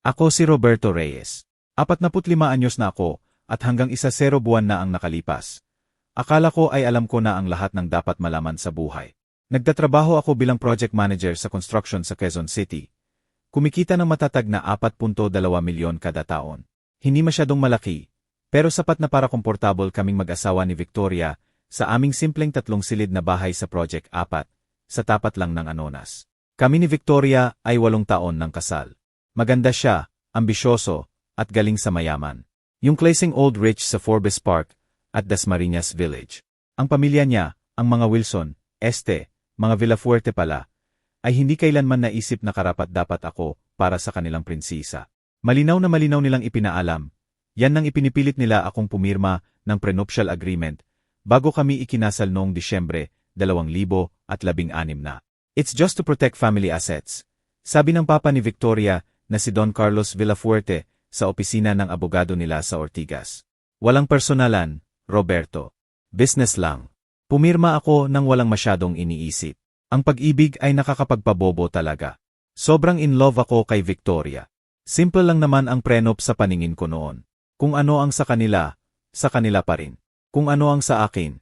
Ako si Roberto Reyes. 45 anyos na ako, at hanggang 10 buwan na ang nakalipas. Akala ko ay alam ko na ang lahat ng dapat malaman sa buhay. Nagtatrabaho ako bilang project manager sa construction sa Quezon City. Kumikita ng matatag na 4.2 milyon kada taon. Hindi masyadong malaki, pero sapat na para komportable kaming mag-asawa ni Victoria sa aming simpleng 3 silid na bahay sa Project 4, sa tapat lang ng Anonas. Kami ni Victoria ay 8 taon ng kasal. Maganda siya, ambisyoso, at galing sa mayaman. Yung klaseng old rich sa Forbes Park at Dasmariñas Village. Ang pamilya niya, ang mga Wilson, mga Villafuerte pala, ay hindi kailanman naisip na karapat-dapat ako para sa kanilang prinsesa. Malinaw na malinaw nilang ipinaalam. Yan nang ipinipilit nila akong pumirma ng prenuptial agreement bago kami ikinasal noong Disyembre 2016 na. It's just to protect family assets. Sabi ng papa ni Victoria na si Don Carlos Villafuerte sa opisina ng abogado nila sa Ortigas. Walang personalan, Roberto. Business lang. Pumirma ako nang walang masyadong iniisip. Ang pag-ibig ay nakakapagpabobo talaga. Sobrang in love ako kay Victoria. Simple lang naman ang prenup sa paningin ko noon. Kung ano ang sa kanila pa rin. Kung ano ang sa akin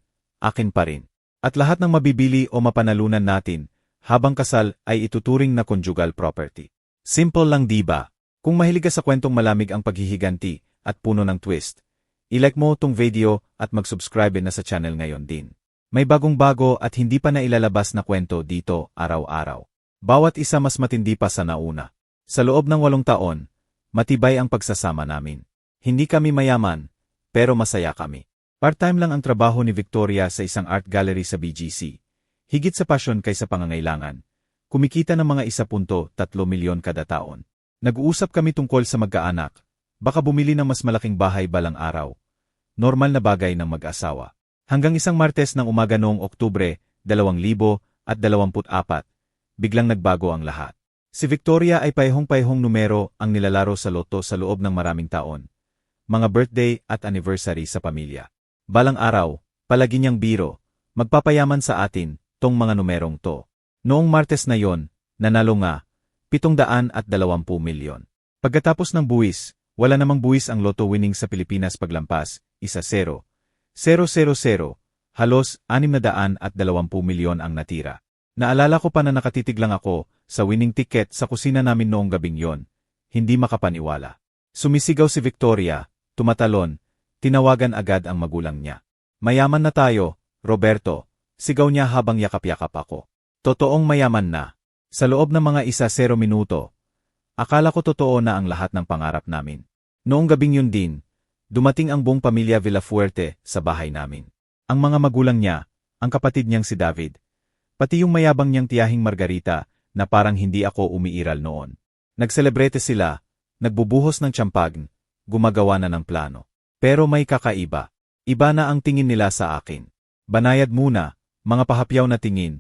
pa rin. At lahat ng mabibili o mapanalunan natin habang kasal ay ituturing na conjugal property. Simple lang diba? Kung mahilig ka sa kwentong malamig ang paghihiganti at puno ng twist, i-like mo tong video at mag-subscribe na sa channel ngayon din. May bagong-bago at hindi pa na ilalabas na kwento dito araw-araw. Bawat isa mas matindi pa sa nauna. Sa loob ng 8 taon, matibay ang pagsasama namin. Hindi kami mayaman, pero masaya kami. Part-time lang ang trabaho ni Victoria sa isang art gallery sa BGC. Higit sa pasyon kaysa pangangailangan. Kumikita ng mga 1.3 milyon kada taon. Nag-uusap kami tungkol sa magkaanak. Baka bumili ng mas malaking bahay balang araw. Normal na bagay ng mag-asawa. Hanggang isang Martes ng umaga noong Oktubre 2024, biglang nagbago ang lahat. Si Victoria ay payhong-payhong numero ang nilalaro sa loto sa loob ng maraming taon. Mga birthday at anniversary sa pamilya. Balang araw, palagi niyang biro, magpapayaman sa atin, tong mga numerong to. Noong Martes na yon, nanalo nga, 720 milyon. Pagkatapos ng buwis, wala namang buwis ang lotto winning sa Pilipinas paglampas, 1-0. 0-0-0, halos 620 milyon ang natira. Naalala ko pa na nakatitig lang ako sa winning ticket sa kusina namin noong gabing yon. Hindi makapaniwala. Sumisigaw si Victoria, tumatalon, tinawagan agad ang magulang niya. Mayaman na tayo, Roberto, sigaw niya habang yakap-yakap ako. Totoong mayaman na. Sa loob ng mga 1-0 minuto, akala ko totoo na ang lahat ng pangarap namin. Noong gabing yun din, dumating ang buong pamilya Villafuerte sa bahay namin. Ang mga magulang niya, ang kapatid niyang si David, pati yung mayabang niyang tiyahing Margarita na parang hindi ako umiiral noon. Nagselebrete sila, nagbubuhos ng tsampag, gumagawa na ng plano. Pero may kakaiba. Iba na ang tingin nila sa akin. Banayad muna, mga pahapyaw na tingin,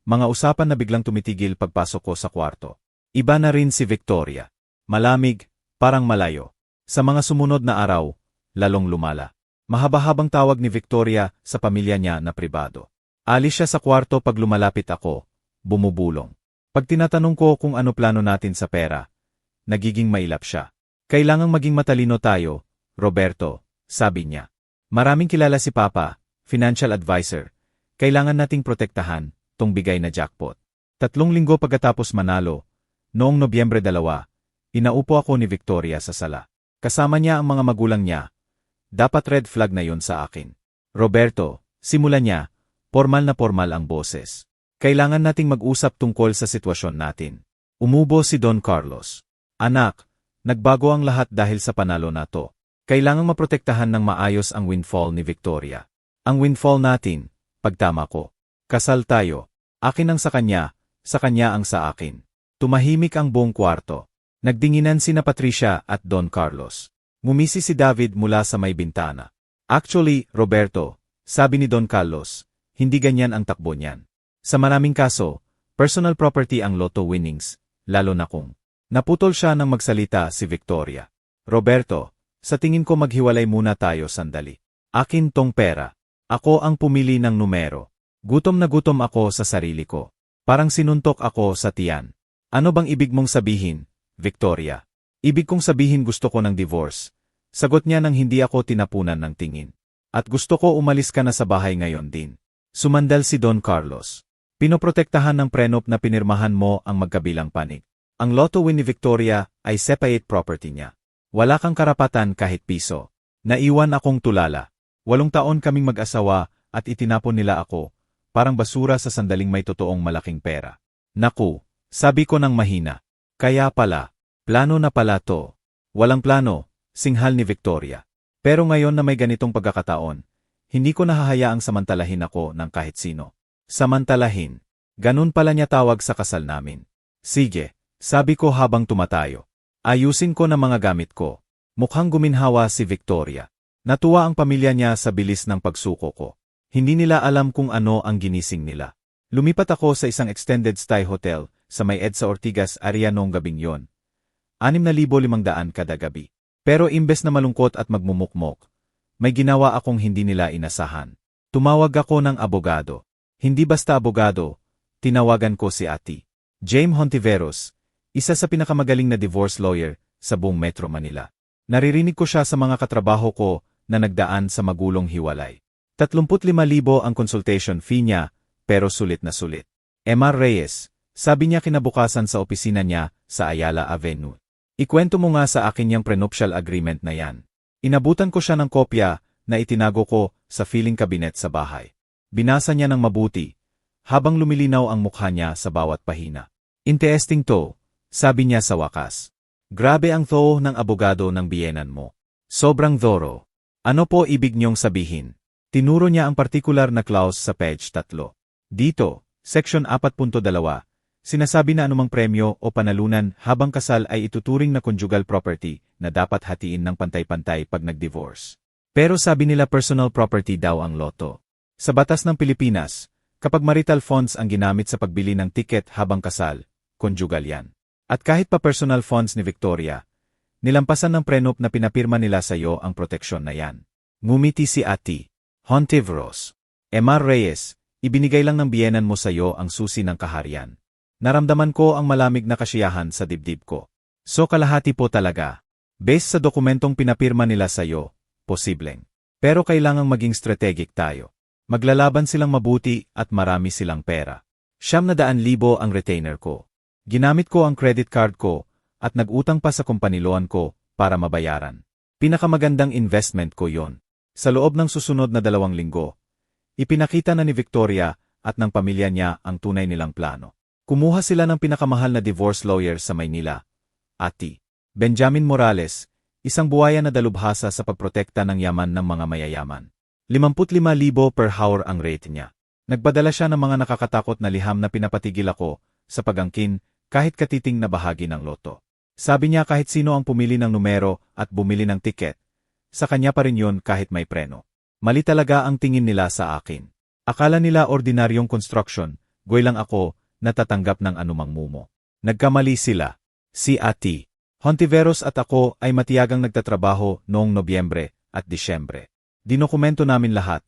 mga usapan na biglang tumitigil pagpasok ko sa kwarto. Iba na rin si Victoria. Malamig, parang malayo. Sa mga sumunod na araw, lalong lumala. Mahaba-habang tawag ni Victoria sa pamilya niya na pribado. Alis siya sa kwarto pag lumalapit ako, bumubulong. Pag tinatanong ko kung ano plano natin sa pera, nagiging mailap siya. Kailangang maging matalino tayo, Roberto, sabi niya. Maraming kilala si Papa, financial advisor. Kailangan nating protektahan tong bigay na jackpot. 3 linggo pagkatapos manalo, noong Nobyembre 2, inaupo ako ni Victoria sa sala. Kasama niya ang mga magulang niya. Dapat red flag na yon sa akin. Roberto, simula niya, formal na formal ang boses. Kailangan nating mag-usap tungkol sa sitwasyon natin. Umubo si Don Carlos. Anak, nagbago ang lahat dahil sa panalo na to. Kailangang maprotektahan ng maayos ang windfall ni Victoria. Ang windfall natin, pagtama ko. Kasal tayo. Akin ang sa kanya ang sa akin. Tumahimik ang buong kwarto. Nagdinginan sina Patricia at Don Carlos. Ngumisi si David mula sa may bintana. Actually, Roberto, sabi ni Don Carlos, hindi ganyan ang takbo niyan. Sa maraming kaso, personal property ang lotto winnings, lalo na kung naputol siya nang magsalita si Victoria. Roberto, sa tingin ko maghiwalay muna tayo sandali. Akin tong pera. Ako ang pumili ng numero. Gutom na gutom ako sa sarili ko. Parang sinuntok ako sa tiyan. Ano bang ibig mong sabihin, Victoria? Ibig kong sabihin gusto ko ng divorce. Sagot niya nang hindi ako tinapunan ng tingin. At gusto ko umalis ka na sa bahay ngayon din. Sumandal si Don Carlos. Pinoprotektahan ng prenup na pinirmahan mo ang magkabilang panig. Ang lotto win ni Victoria ay separate property niya. Wala kang karapatan kahit piso. Naiwan akong tulala. 8 taon kaming mag-asawa at itinapon nila ako, parang basura sa sandaling may totoong malaking pera. Naku, sabi ko ng mahina. Kaya pala, plano na pala to. Walang plano, singhal ni Victoria. Pero ngayon na may ganitong pagkakataon, hindi ko nahahayaang samantalahin ako ng kahit sino. Samantalahin. Ganun pala niya tawag sa kasal namin. Sige, sabi ko habang tumatayo. Ayusin ko na mga gamit ko. Mukhang guminhawa si Victoria. Natuwa ang pamilya niya sa bilis ng pagsuko ko. Hindi nila alam kung ano ang ginising nila. Lumipat ako sa isang extended stay hotel sa may EDSA Ortigas area noong gabing yon. 6,500 kada gabi. Pero imbes na malungkot at magmumukmok, may ginawa akong hindi nila inasahan. Tumawag ako ng abogado. Hindi basta abogado, tinawagan ko si Ate Jaime Hontiveros, isa sa pinakamagaling na divorce lawyer sa buong Metro Manila. Naririnig ko siya sa mga katrabaho ko na nagdaan sa magulong hiwalay. 35,000 ang consultation fee niya, pero sulit na sulit. Emar Reyes, sabi niya kinabukasan sa opisina niya sa Ayala Avenue. Ikwento mo nga sa akin yung prenuptial agreement na yan. Inabutan ko siya ng kopya na itinago ko sa filing cabinet sa bahay. Binasa niya ng mabuti, habang lumilinaw ang mukha niya sa bawat pahina. Interesting to, sabi niya sa wakas. Grabe ang thorough ng abogado ng biyenan mo. Sobrang thorough. Ano po ibig niyong sabihin? Tinuro niya ang particular na clause sa page 3. Dito, section 4.2. Sinasabi na anumang premyo o panalunan habang kasal ay ituturing na conjugal property na dapat hatiin ng pantay-pantay pag nag-divorce. Pero sabi nila personal property daw ang loto. Sa batas ng Pilipinas, kapag marital funds ang ginamit sa pagbili ng tiket habang kasal, conjugal yan. At kahit pa personal funds ni Victoria, nilampasan ng prenup na pinapirma nila sa iyo ang proteksyon na yan. Ngumiti si Ate Hontiveros. Emar Reyes, ibinigay lang ng biyenan mo sa iyo ang susi ng kaharian. Naramdaman ko ang malamig na kasiyahan sa dibdib ko. So kalahati po talaga. Based sa dokumentong pinapirma nila sa iyo, posibleng. Pero kailangang maging strategic tayo. Maglalaban silang mabuti at marami silang pera. 900,000 ang retainer ko. Ginamit ko ang credit card ko at nag-utang pa sa kumpaniloan ko para mabayaran. Pinakamagandang investment ko yon. Sa loob ng susunod na 2 linggo, ipinakita na ni Victoria at ng pamilya niya ang tunay nilang plano. Kumuha sila ng pinakamahal na divorce lawyer sa Maynila, Ate Benjamin Morales, isang buhaya na dalubhasa sa pagprotekta ng yaman ng mga mayayaman. 55,000 per hour ang rate niya. Nagpadala siya ng mga nakakatakot na liham na pinapatigil ako sa pagangkin kahit katiting na bahagi ng loto. Sabi niya kahit sino ang pumili ng numero at bumili ng tiket, sa kanya pa rin yun kahit may preno. Mali talaga ang tingin nila sa akin. Akala nila ordinaryong construction, goy lang ako, natatanggap ng anumang mumo. Nagkamali sila. Si Ate Hontiveros at ako ay matiyagang nagtatrabaho noong Nobyembre at Disyembre. Dinokumento namin lahat,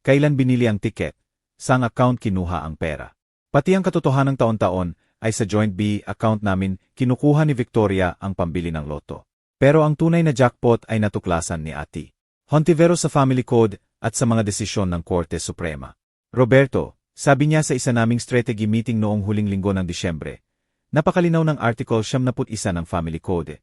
kailan binili ang tiket, saang account kinuha ang pera. Pati ang katotohanang taon-taon ay sa Joint B account namin kinukuha ni Victoria ang pambili ng loto. Pero ang tunay na jackpot ay natuklasan ni Ate Hontiveros sa Family Code at sa mga desisyon ng Korte Suprema. Roberto, sabi niya sa isa naming strategy meeting noong huling linggo ng Disyembre, napakalinaw ng Article 71 ng Family Code.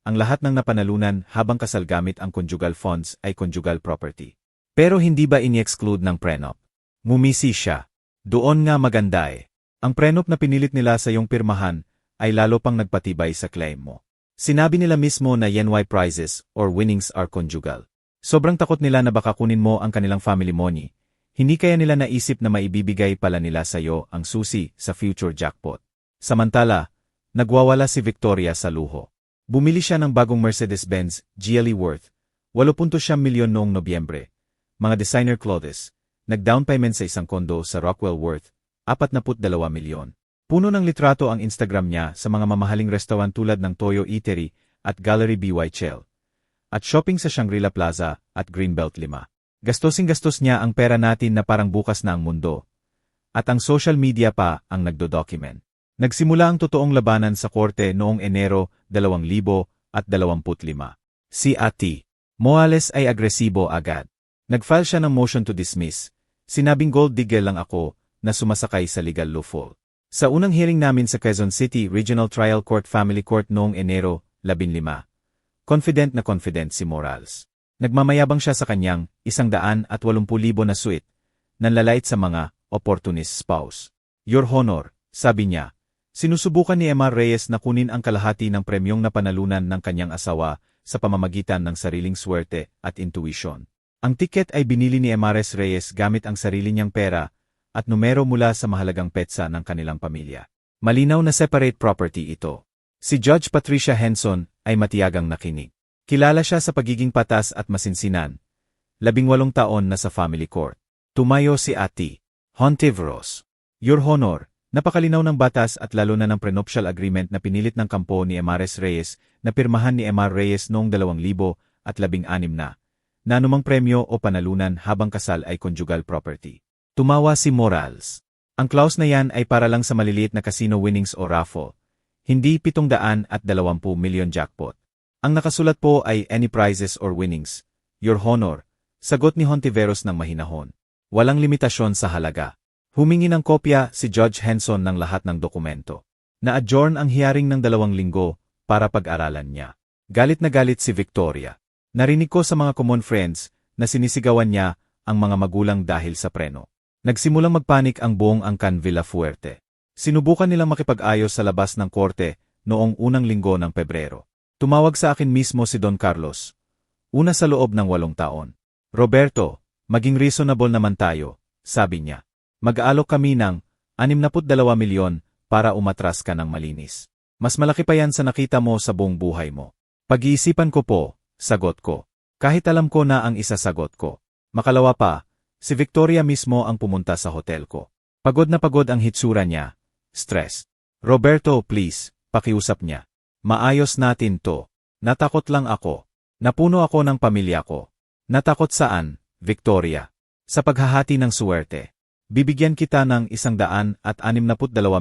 Ang lahat ng napanalunan habang kasal gamit ang conjugal funds ay conjugal property. Pero hindi ba ini-exclude ng prenup? Ngumisi siya. Doon nga maganda eh. Ang prenup na pinilit nila sa iyong pirmahan ay lalo pang nagpatibay sa claim mo. Sinabi nila mismo na YNY prizes or winnings are conjugal. Sobrang takot nila na baka kunin mo ang kanilang family money. Hindi kaya nila naisip na maibibigay pala nila sa iyo ang susi sa future jackpot. Samantala, nagwawala si Victoria sa luho. Bumili siya ng bagong Mercedes-Benz GLE worth 8.7 milyon noong Nobyembre. Mga designer clothes. Nag-down payment sa isang kondo sa Rockwell worth 42 milyon. Puno ng litrato ang Instagram niya sa mga mamahaling restaurant tulad ng Toyo Eatery at Gallery BY Chel. At shopping sa Shangri-La Plaza at Greenbelt 5. Gastos niya ang pera natin na parang bukas na ang mundo. At ang social media pa ang nagdo-document. Nagsimula ang totoong labanan sa korte noong Enero 2025. at 25. Si Ati Morales ay agresibo agad. Nag-file siya ng motion to dismiss. Sinabing gold digger lang ako na sumasakay sa legal loophole. Sa unang hearing namin sa Quezon City Regional Trial Court Family Court noong Enero 15, confident si Morales. Nagmamayabang siya sa kanyang 180,000 na suite, nanlalait sa mga opportunist spouse. Your Honor, sabi niya, sinusubukan ni Emar Reyes na kunin ang kalahati ng premyong napanalunan ng kanyang asawa sa pamamagitan ng sariling swerte at intuition. Ang tiket ay binili ni Emares Reyes gamit ang sarili niyang pera at numero mula sa mahalagang petsa ng kanilang pamilya. Malinaw na separate property ito. Si Judge Patricia Henson ay matiyagang nakinig. Kilala siya sa pagiging patas at masinsinan. 18 taon na sa family court. Tumayo si Ati Hontiveros. Your Honor, napakalinaw ng batas at lalo na ng prenuptial agreement na pinilit ng kampo ni Emares Reyes na pirmahan ni Emar Reyes noong 2016 na anumang premyo o panalunan habang kasal ay conjugal property. Tumawa si Morales. Ang clause na yan ay para lang sa maliliit na casino winnings o raffle, hindi 720 million jackpot. Ang nakasulat po ay any prizes or winnings. Your Honor, sagot ni Hontiveros ng mahinahon. Walang limitasyon sa halaga. Humingi ng kopya si Judge Henson ng lahat ng dokumento. Na-adjourn ang hearing ng 2 linggo para pag-aralan niya. Galit na galit si Victoria. Narinig ko sa mga common friends na sinisigawan niya ang mga magulang dahil sa preno. Nagsimulang magpanik ang buong Angkan Villafuerte. Sinubukan nilang makipag-ayos sa labas ng korte noong unang linggo ng Pebrero. Tumawag sa akin mismo si Don Carlos. Una sa loob ng 8 taon. Roberto, maging reasonable naman tayo, sabi niya. Mag-aalok kami ng 62 milyon para umatras ka ng malinis. Mas malaki pa yan sa nakita mo sa buong buhay mo. Pag-iisipan ko po, sagot ko. Kahit alam ko na ang isasagot ko. Makalawa pa, si Victoria mismo ang pumunta sa hotel ko. Pagod na pagod ang hitsura niya. Stress. Roberto, please, pakiusap niya. Maayos natin to. Natakot lang ako. Napuno ako ng pamilya ko. Natakot saan, Victoria? Sa paghahati ng suwerte. Bibigyan kita ng 162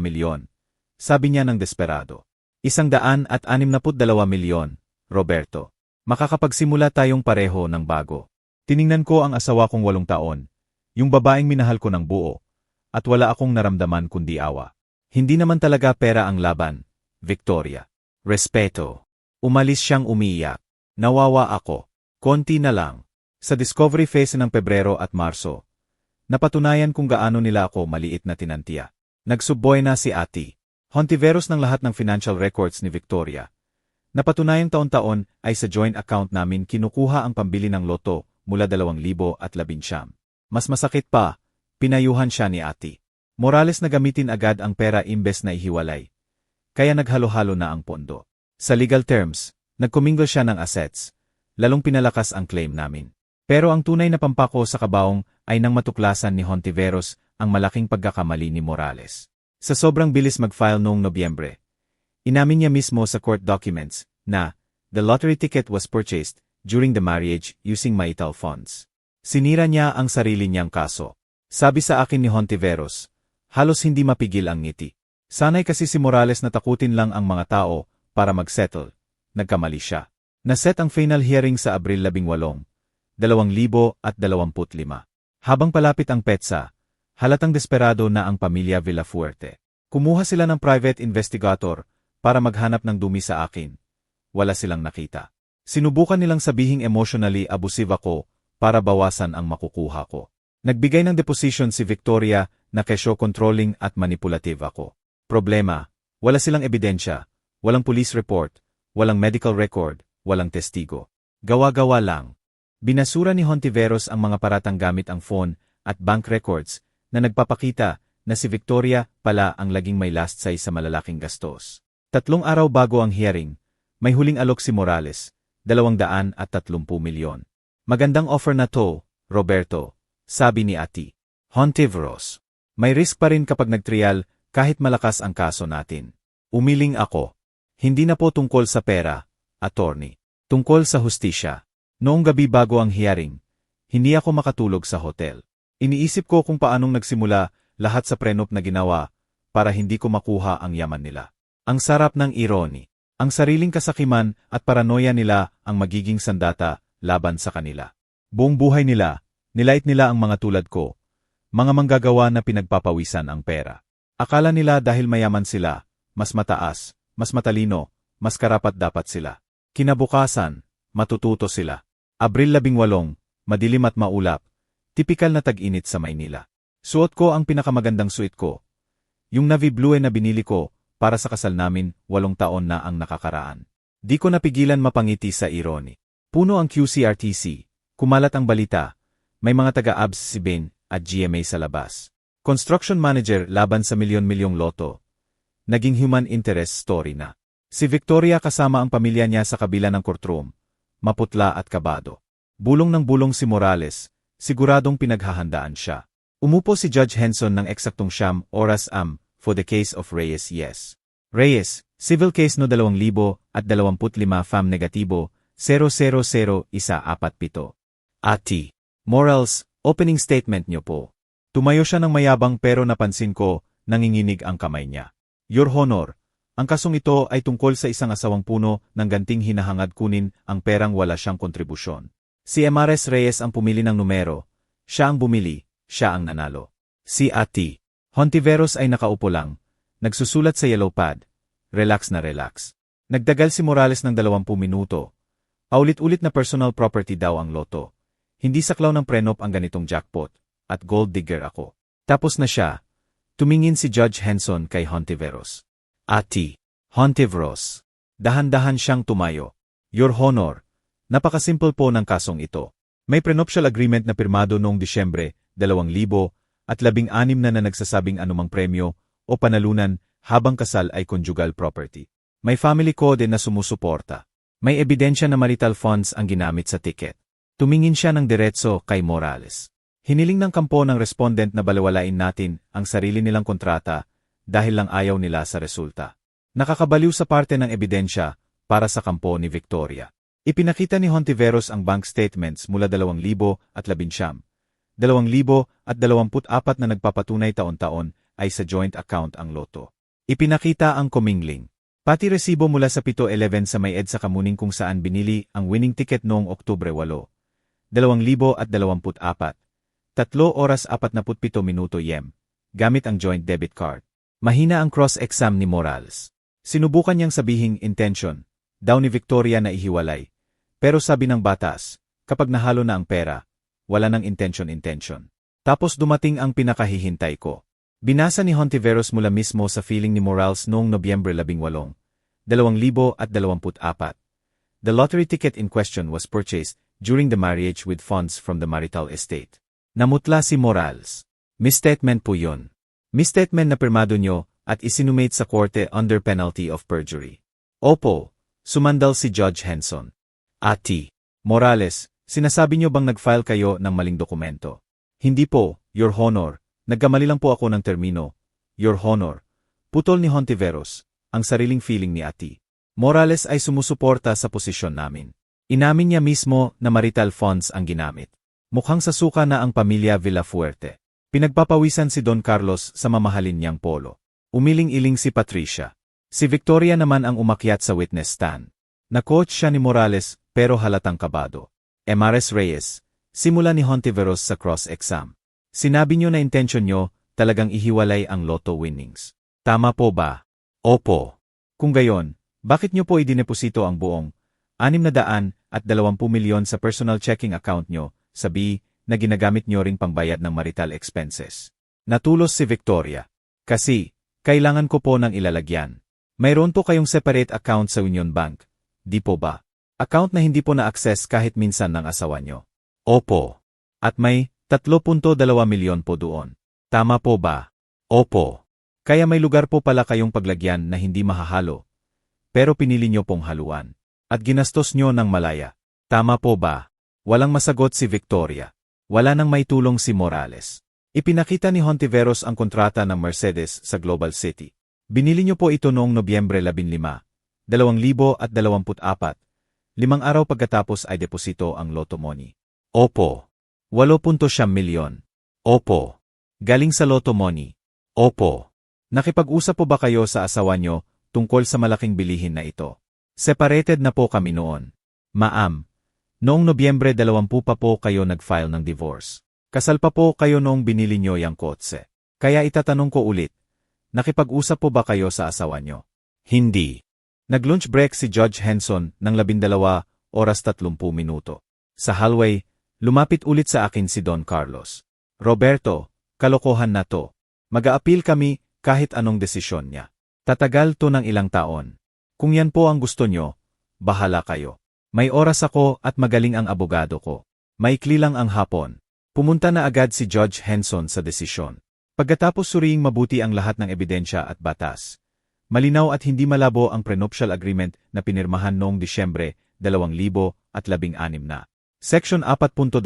milyon. Sabi niya ng desperado. 162 milyon, Roberto. Makakapagsimula tayong pareho ng bago. Tiningnan ko ang asawa kong 8 taon, yung babaeng minahal ko ng buo, at wala akong naramdaman kundi awa. Hindi naman talaga pera ang laban, Victoria. Respeto. Umalis siyang umiiyak. Nawawa ako. Konti na lang. Sa discovery phase ng Pebrero at Marso, napatunayan kung gaano nila ako maliit na tinantiya. Nagsuboy na si Ati Hontiveros ng lahat ng financial records ni Victoria. Napatunayang taon-taon ay sa joint account namin kinukuha ang pambili ng loto mula 2019. Mas masakit pa, pinayuhan siya ni Ati Morales na gamitin agad ang pera imbes na ihiwalay. Kaya naghalo-halo na ang pondo. Sa legal terms, nagkumingle siya ng assets, lalong pinalakas ang claim namin. Pero ang tunay na pampako sa kabaong ay nang matuklasan ni Hontiveros ang malaking pagkakamali ni Morales. Sa sobrang bilis mag-file noong Nobyembre, inamin niya mismo sa court documents na the lottery ticket was purchased during the marriage using Maital funds. Sinira niya ang sarili niyang kaso. Sabi sa akin ni Hontiveros, halos hindi mapigil ang ngiti. Sanay kasi si Morales na takutin lang ang mga tao para mag-settle. Nagkamali siya. Naset ang final hearing sa Abril 18, 2025. Habang palapit ang petsa, halatang desperado na ang pamilya Villafuerte. Kumuha sila ng private investigator para maghanap ng dumi sa akin. Wala silang nakita. Sinubukan nilang sabihing emotionally abusive ako para bawasan ang makukuha ko. Nagbigay ng deposition si Victoria na kesyo controlling at manipulative ako. Problema, wala silang ebidensya, walang police report, walang medical record, walang testigo. Gawa-gawa lang. Binasura ni Hontiveros ang mga paratang gamit ang phone at bank records na nagpapakita na si Victoria pala ang laging may last say sa malalaking gastos. 3 araw bago ang hearing, may huling alok si Morales, 230 milyon. Magandang offer na to, Roberto, sabi ni Ati Hontiveros. May risk pa rin kapag nagtrial kahit malakas ang kaso natin. Umiling ako. Hindi na po tungkol sa pera, attorney. Tungkol sa hustisya. Noong gabi bago ang hearing, hindi ako makatulog sa hotel. Iniisip ko kung paanong nagsimula lahat sa prenup na ginawa para hindi ko makuha ang yaman nila. Ang sarap ng irony. Ang sariling kasakiman at paranoia nila ang magiging sandata laban sa kanila. Buong buhay nila, nilait nila ang mga tulad ko, mga manggagawa na pinagpapawisan ang pera. Akala nila dahil mayaman sila, mas mataas, mas matalino, mas karapat-dapat sila. Kinabukasan, matututo sila. Abril 18, madilim at maulap, tipikal na tag-init sa Maynila. Suot ko ang pinakamagandang suit ko. Yung navy blue na binili ko para sa kasal namin, 8 taon na ang nakakaraan. Di ko napigilan mapangiti sa irony. Puno ang QCRTC, kumalat ang balita, may mga taga-abs si Ben at GMA sa labas. Construction manager laban sa milyon-milyong loto. Naging human interest story na. Si Victoria kasama ang pamilya niya sa kabila ng courtroom, maputla at kabado. Bulong ng bulong si Morales, siguradong pinaghahandaan siya. Umupo si Judge Henson ng eksaktong 9 oras for the case of Reyes. Yes. Reyes, civil case no 2025 FAM negatibo 000147. Ati. Morales, opening statement niyo po. Tumayo siya ng mayabang pero napansin ko, nanginginig ang kamay niya. Your Honor, ang kasong ito ay tungkol sa isang asawang puno ng ganting hinahangad kunin ang perang wala siyang kontribusyon. Si Emares Reyes ang pumili ng numero, siya ang bumili, siya ang nanalo. Si Ati. Hontiveros ay nakaupo lang, nagsusulat sa yellow pad, relax na relax. Nagdagal si Morales ng 20 minuto. Paulit-ulit na personal property daw ang loto. Hindi saklaw ng prenop ang ganitong jackpot, at gold digger ako. Tapos na siya. Tumingin si Judge Henson kay Hontiveros. Ati. Hontiveros. Dahan-dahan siyang tumayo. Your Honor, napakasimple po ng kasong ito. May prenuptial agreement na pirmado noong Disyembre 2016 na nagsasabing anumang premyo o panalunan habang kasal ay conjugal property. May family code na sumusuporta. May ebidensya na marital funds ang ginamit sa ticket. Tumingin siya ng diretso kay Morales. Hiniling ng kampo ng respondent na balewalain natin ang sarili nilang kontrata dahil lang ayaw nila sa resulta. Nakakabaliw sa parte ng ebidensya para sa kampo ni Victoria. Ipinakita ni Hontiveros ang bank statements mula 2019, 2024 na nagpapatunay taon-taon ay sa joint account ang loto. Ipinakita ang kumingling. Pati resibo mula sa 7-11 sa may EDSA Kamuning kung saan binili ang winning ticket noong Oktubre 8, 2024, 3 oras 47 minuto gamit ang joint debit card. Mahina ang cross-exam ni Morales. Sinubukan niyang sabihing intention, daw ni Victoria na ihiwalay. Pero sabi ng batas, kapag nahalo na ang pera, wala nang intention. Tapos dumating ang pinakahihintay ko. Binasa ni Hontiveros mula mismo sa feeling ni Morales noong Nobyembre 18, 2024. The lottery ticket in question was purchased during the marriage with funds from the marital estate. Namutla si Morales. Misstatement po yun. Misstatement na pirmado nyo at isinumate sa korte under penalty of perjury. Opo, sumandal si Judge Henson. Ati. Morales, sinasabi nyo bang nag-file kayo ng maling dokumento? Hindi po, Your Honor. Nagkamali lang po ako ng termino. Your Honor. Putol ni Hontiveros, ang sariling feeling ni Ati. Morales ay sumusuporta sa posisyon namin. Inamin niya mismo na marital funds ang ginamit. Mukhang sasuka na ang pamilya Villafuerte. Pinagpapawisan si Don Carlos sa mamahalin niyang polo. Umiling-iling si Patricia. Si Victoria naman ang umakyat sa witness stand. Na-coach siya ni Morales pero halatang kabado. Emares Reyes, simula ni Hontiveros sa cross-exam. Sinabi niyo na intensyon niyo talagang ihiwalay ang lotto winnings. Tama po ba? Opo. Kung gayon, bakit niyo po idineposito ang buong 620 milyon sa personal checking account niyo, sabi na ginagamit niyo ring pangbayad ng marital expenses? Natulos si Victoria. Kasi, kailangan ko po ng ilalagyan. Mayroon po kayong separate account sa Union Bank, di po ba? Account na hindi po na-access kahit minsan ng asawa niyo. Opo. At may 3.2 milyon po doon. Tama po ba? Opo. Kaya may lugar po pala kayong paglagyan na hindi mahahalo. Pero pinili niyo pong haluan. At ginastos niyo ng malaya. Tama po ba? Walang masagot si Victoria. Wala nang may tulong si Morales. Ipinakita ni Hontiveros ang kontrata ng Mercedes sa Global City. Binili niyo po ito noong Nobyembre 15, 2024. 5 araw pagkatapos ay deposito ang lotto money. Opo. 8.7 milyon. Opo. Galing sa lotto money. Opo. Nakipag-usap po ba kayo sa asawa nyo tungkol sa malaking bilihin na ito? Separated na po kami noon. Ma'am, noong Nobyembre 20 pa po kayo nag-file ng divorce. Kasal pa po kayo noong binili nyo yung kotse. Kaya itatanong ko ulit, nakipag-usap po ba kayo sa asawa nyo? Hindi. Nag-lunch break si Judge Henson ng 12:30. Sa hallway, lumapit ulit sa akin si Don Carlos. Roberto, kalokohan na to. Mag-a-appeal kami kahit anong desisyon niya. Tatagal to ng ilang taon. Kung yan po ang gusto nyo, bahala kayo. May oras ako at magaling ang abogado ko. Maikli lang ang hapon. Pumunta na agad si Judge Henson sa desisyon. Pagkatapos suriing mabuti ang lahat ng ebidensya at batas. Malinaw at hindi malabo ang prenuptial agreement na pinirmahan noong Disyembre 2016 na. Section 4.2.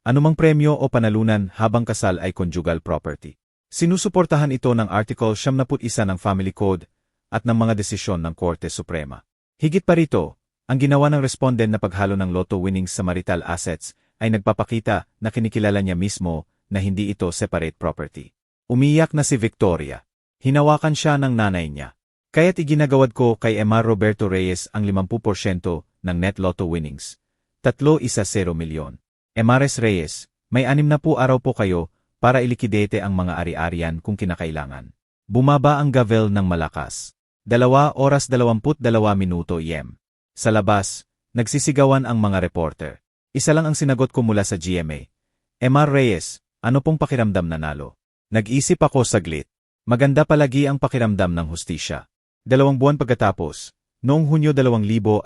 Anumang premyo o panalunan habang kasal ay conjugal property. Sinusuportahan ito ng Article 71 ng Family Code at ng mga desisyon ng Korte Suprema. Higit pa rito, ang ginawa ng respondent na paghalo ng lotto winnings sa marital assets ay nagpapakita na kinikilala niya mismo na hindi ito separate property. Umiyak na si Victoria. Hinawakan siya ng nanay niya. Kaya't iginagawad ko kay Emar Roberto Reyes ang 50% ng net lotto winnings. 310 milyon. Emares Reyes, may 6 na po araw po kayo para ilikidete ang mga ari-arian kung kinakailangan. Bumaba ang gavel ng malakas. 2:22 EM. Sa labas, nagsisigawan ang mga reporter. Isa lang ang sinagot ko mula sa GMA. Emar Reyes, ano pong pakiramdam nanalo? Nag-isip ako saglit. Maganda palagi ang pakiramdam ng hustisya. 2 buwan pagkatapos, noong Hunyo 2025,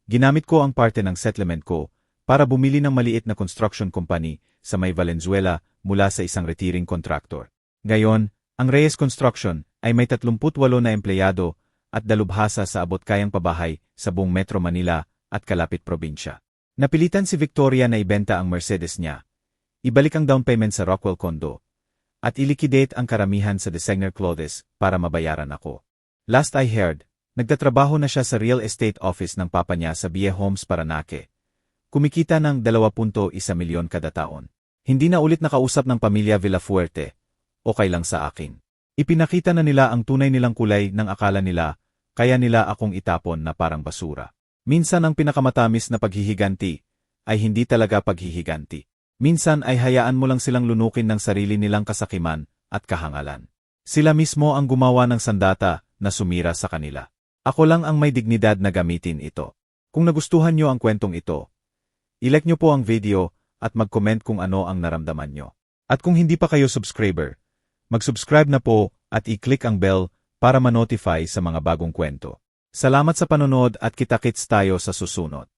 ginamit ko ang parte ng settlement ko para bumili ng maliit na construction company sa may Valenzuela mula sa isang retiring contractor. Ngayon, ang Reyes Construction ay may 38 na empleyado at dalubhasa sa abot-kayang pabahay sa buong Metro Manila at kalapit probinsya. Napilitan si Victoria na ibenta ang Mercedes niya, ibalik ang down payment sa Rockwell Condo, at ilikidate ang karamihan sa designer clothes para mabayaran ako. Last I heard, nagtatrabaho na siya sa real estate office ng papa niya sa BA Homes Paranaque. Kumikita ng 2.1 milyon kada taon. Hindi na ulit nakausap ng pamilya Villafuerte. Okay lang sa akin. Ipinakita na nila ang tunay nilang kulay ng akala nila, kaya nila akong itapon na parang basura. Minsan ang pinakamatamis na paghihiganti ay hindi talaga paghihiganti. Minsan ay hayaan mo lang silang lunukin ng sarili nilang kasakiman at kahangalan. Sila mismo ang gumawa ng sandata na sumira sa kanila. Ako lang ang may dignidad na gamitin ito. Kung nagustuhan nyo ang kwentong ito, i-like nyo po ang video at mag-comment kung ano ang naramdaman nyo. At kung hindi pa kayo subscriber, mag-subscribe na po at i-click ang bell para ma-notify sa mga bagong kwento. Salamat sa panonood at kita-kits tayo sa susunod.